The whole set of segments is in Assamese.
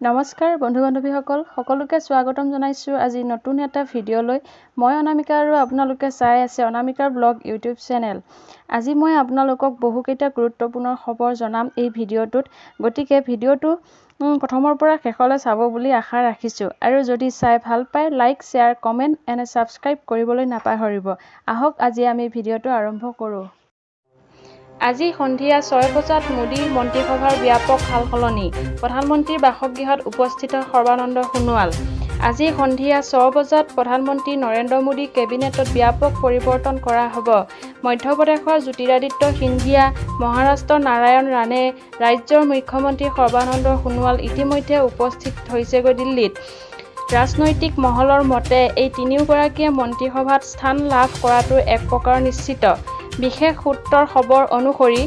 নমস্কাৰ বন্ধু বান্ধৱীসকল সকলোকে স্বাগতম জনাইছোঁ আজি নতুন এটা ভিডিঅ'লৈ মই অনামিকা আৰু আপোনালোকে চাই আছে অনামিকাৰ ব্লগ ইউটিউব চেনেল আজি মই আপোনালোকক বহুকেইটা গুৰুত্বপূৰ্ণ খবৰ জনাম এই ভিডিঅ'টোত গতিকে ভিডিঅ'টো প্ৰথমৰ পৰা শেষলৈ চাব বুলি আশা ৰাখিছোঁ আৰু যদি চাই ভাল পায় like share comment and subscribe কৰিবলৈ নাপাহৰিব আহক আজি আমি ভিডিঅ'টো আৰম্ভ কৰোঁ আজি সন্ধিয়া 6 বজাত মোদী মন্ত্ৰীসভাৰ ব্যাপক সালসলনি প্ৰধানমন্ত্ৰীৰ বাসগৃহত উপস্থিত সৰ্বানন্দ সোণোৱাল আজি সন্ধিয়া 6 বজাত প্ৰধানমন্ত্ৰী নৰেন্দ্ৰ মোদী কেবিনেটত ব্যাপক পৰিৱৰ্তন কৰা হ'ব মধ্যপ্ৰদেশৰ জ্যোতিৰাদিত্য সিন্ধিয়া মহাৰাষ্ট্ৰৰ নাৰায়ণ ৰাণে ৰাজ্যৰ মুখ্যমন্ত্ৰী সৰ্বানন্দ সোণোৱাল ইতিমধ্যে উপস্থিত হৈছেগৈ দিল্লীত ৰাজনৈতিক মহলৰ মতে এই তিনিওগৰাকীয়ে মন্ত্ৰীসভাত স্থান লাভ কৰাটো এক প্ৰকাৰ নিশ্চিত বিশেষ সূত্ৰৰ খবৰ অনুসৰি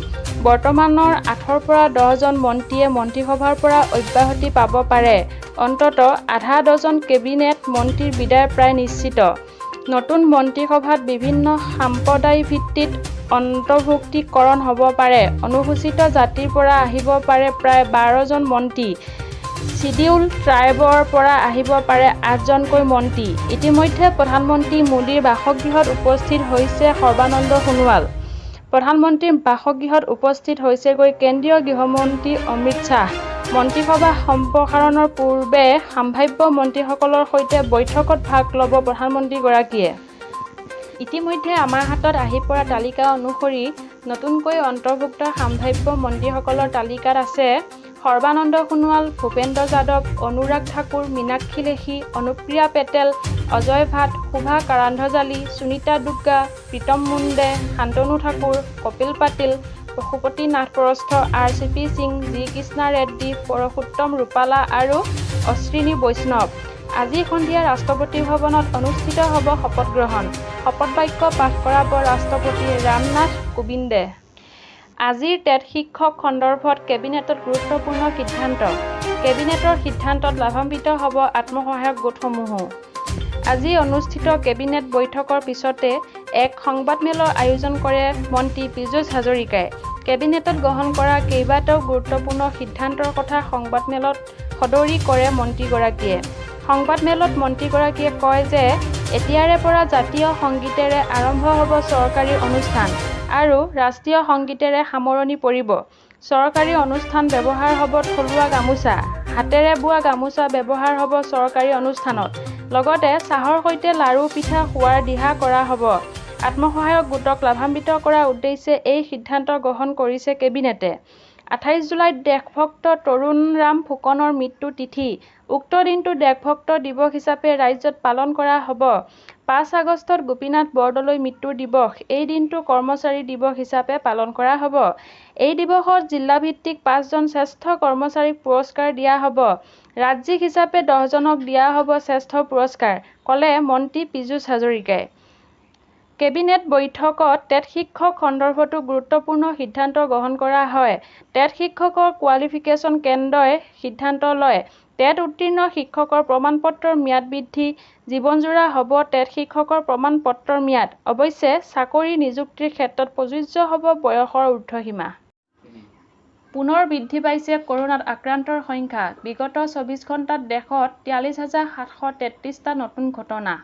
বৰ্তমানৰ 8ৰ পৰা 10 জন মন্ত্ৰীয়ে মন্ত্ৰীসভাৰ পৰা অব্যাহতি পাব পাৰে অন্তত আধা ডজন কেবিনেট মন্ত্ৰীৰ বিদায় প্ৰায় নিশ্চিত নতুন মন্ত্ৰীসভাত বিভিন্ন সাম্প্ৰদায়িক ভিত্তিত অন্তৰ্ভুক্তিকৰণ হ'ব পাৰে অনুসূচিত জাতিৰ পৰা আহিব পাৰে প্ৰায় 12 জন মন্ত্ৰী শিডিউল ট্ৰাইবৰ পৰা আহিব পাৰে 8 জনকৈ মন্ত্ৰী ইতিমধ্যে প্ৰধানমন্ত্ৰী মোদীৰ বাসগৃহত উপস্থিত হৈছে সৰ্বানন্দ সোণোৱাল প্ৰধানমন্ত্ৰীৰ বাসগৃহত উপস্থিত হৈছেগৈ কেন্দ্ৰীয় গৃহমন্ত্ৰী অমিত শ্বাহ মন্ত্ৰীসভা সম্প্ৰসাৰণৰ পূৰ্বে সম্ভাৱ্য মন্ত্ৰীসকলৰ সৈতে বৈঠকত ভাগ ল'ব প্ৰধানমন্ত্ৰীগৰাকীয়ে ইতিমধ্যে আমাৰ হাতত আহি পৰা তালিকা অনুসৰি নতুনকৈ অন্তৰ্ভুক্ত সম্ভাৱ্য মন্ত্ৰীসকলৰ তালিকাত আছে সৰ্বানন্দ সোণোৱাল ভূপেন্দ্ৰ যাদৱ অনুৰাগ ঠাকুৰ মীনাক্ষী লেখী অনুপ্ৰিয়া পেটেল অজয় ভাট শোভা কাৰান্ধজালী সুনীতা দুগ্গা প্ৰীতম মুণ্ডে শান্তনু ঠাকুৰ কপিল পাটিল পশুপতি নাথ পৰস্থ RCP সিং জি কৃষ্ণা ৰেড্ডী পৰশুত্তম ৰূপালা আৰু অশ্বিনী বৈষ্ণৱ আজি সন্ধিয়া ৰাষ্ট্ৰপতি ভৱনত অনুষ্ঠিত হ'ব শপত গ্ৰহণ শপত বাক্য পাঠ কৰাব ৰাষ্ট্ৰপতি ৰামনাথ কোবিন্দে আজিৰ টেট শিক্ষক সন্দৰ্ভত কেবিনেটত গুৰুত্বপূৰ্ণ সিদ্ধান্ত কেবিনেটৰ সিদ্ধান্তত লাভান্বিত হ'ব আত্মসহায়ক গোটসমূহো আজি অনুষ্ঠিত কেবিনেট বৈঠকৰ পিছতে এক সংবাদমেলৰ আয়োজন কৰে মন্ত্ৰী পীযুষ হাজৰিকাই কেবিনেটত গ্ৰহণ কৰা কেইবাটাও গুৰুত্বপূৰ্ণ সিদ্ধান্তৰ কথা সংবাদমেলত সদৰি কৰে মন্ত্ৰীগৰাকীয়ে সংবাদমেলত মন্ত্ৰীগৰাকীয়ে কয় যে এতিয়াৰে পৰা জাতীয় সংগীতেৰে আৰম্ভ হ'ব চৰকাৰী অনুষ্ঠান আৰু ৰাষ্ট্ৰীয় সংগীতেৰে সামৰণি পৰিব চৰকাৰী অনুষ্ঠান ব্যৱহাৰ হ'ব থলুৱা গামোচা হাতেৰে বোৱা গামোচা ব্যৱহাৰ হ'ব চৰকাৰী অনুষ্ঠানত লগতে চাহৰ সৈতে লাড়ু পিঠা খোৱাৰ দিহা কৰা হ'ব আত্মসহায়ক গোটক লাভান্বিত কৰাৰ উদ্দেশ্যে এই সিদ্ধান্ত গ্ৰহণ কৰিছে কেবিনেটে 28 জুলাইত দেশভক্ত তৰুণৰাম ফুকনৰ মৃত্যু তিথি উক্ত দিনটো দেশভক্ত দিৱস হিচাপে ৰাজ্যত পালন কৰা হ'ব 5 আগষ্টত গোপীনাথ বৰদলৈ মৃত্যুৰ দিৱস এই দিনটো কৰ্মচাৰী দিৱস হিচাপে পালন কৰা হ'ব এই দিৱসত জিলাভিত্তিক 5 জন শ্ৰেষ্ঠ কৰ্মচাৰীক পুৰস্কাৰ দিয়া হ'ব ৰাজ্যিক হিচাপে 10 জনক দিয়া হ'ব শ্ৰেষ্ঠ পুৰস্কাৰ ক'লে মন্ত্ৰী পীযুষ হাজৰিকাই কেবিনেট বৈঠকত টেট শিক্ষক সন্দৰ্ভতো গুৰুত্বপূৰ্ণ সিদ্ধান্ত গ্ৰহণ কৰা হয় টেট শিক্ষকৰ কোৱালিফিকেশ্যন কেন্দ্ৰই সিদ্ধান্ত লয় টেট উত্তীৰ্ণ শিক্ষকৰ প্ৰমাণপত্ৰৰ ম্যাদ বৃদ্ধি জীৱনজোৰা হ'ব টেট শিক্ষকৰ প্ৰমাণপত্ৰৰ ম্যাদ অৱশ্যে চাকৰি নিযুক্তিৰ ক্ষেত্ৰত প্ৰযোজ্য হ'ব বয়সৰ ঊৰ্ধ্বসীমা পুনৰ বৃদ্ধি পাইছে কৰোনাত আক্ৰান্তৰ সংখ্যা বিগত 24 ঘণ্টাত দেশত 43,733টা নতুন ঘটনা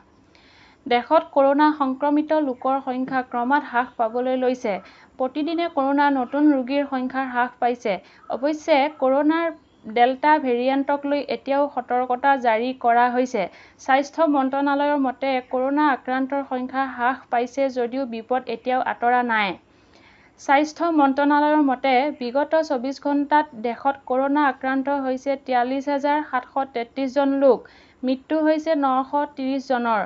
দেশত কৰোনা সংক্ৰমিত লোকৰ সংখ্যা ক্ৰমাৎ হ্ৰাস পাবলৈ লৈছে প্ৰতিদিনে কৰোনাৰ নতুন ৰোগীৰ সংখ্যা হ্ৰাস পাইছে অৱশ্যে কৰোনাৰ ডেল্টা ভেৰিয়েণ্টক লৈ এতিয়াও সতৰ্কতা জাৰি কৰা হৈছে স্বাস্থ্য মন্ত্ৰালয়ৰ মতে কৰোনা আক্ৰান্তৰ সংখ্যা হ্ৰাস পাইছে যদিও বিপদ এতিয়াও আঁতৰা নাই স্বাস্থ্য মন্ত্ৰালয়ৰ মতে বিগত 24 ঘণ্টাত দেশত কৰোনা আক্ৰান্ত হৈছে 43,733 জন লোক মৃত্যু হৈছে 930 জনৰ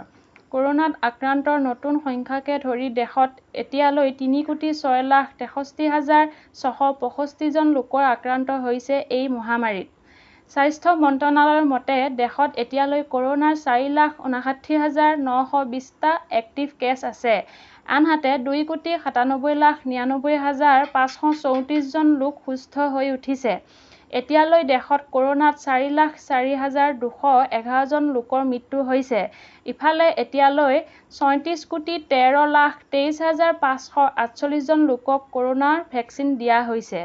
কৰোনাত আক্ৰান্তৰ নতুন সংখ্যাকে ধৰি দেশত এতিয়ালৈ 3,06,63,665 জন লোকৰ আক্ৰান্ত হৈছে এই মহামাৰীত স্বাস্থ্য মন্ত্ৰালয়ৰ মতে দেশত এতিয়ালৈ কৰোনাৰ 4,59,920টা এক্টিভ কেছ আছে আনহাতে 2,97,99,534 জন লোক সুস্থ হৈ উঠিছে এতিয়ালৈ দেশত কৰোনাত 4,04,211 জন লোকৰ মৃত্যু হৈছে ইফালে এতিয়ালৈ 36,13,23,548 জন লোকক কৰোনাৰ ভেকচিন দিয়া হৈছে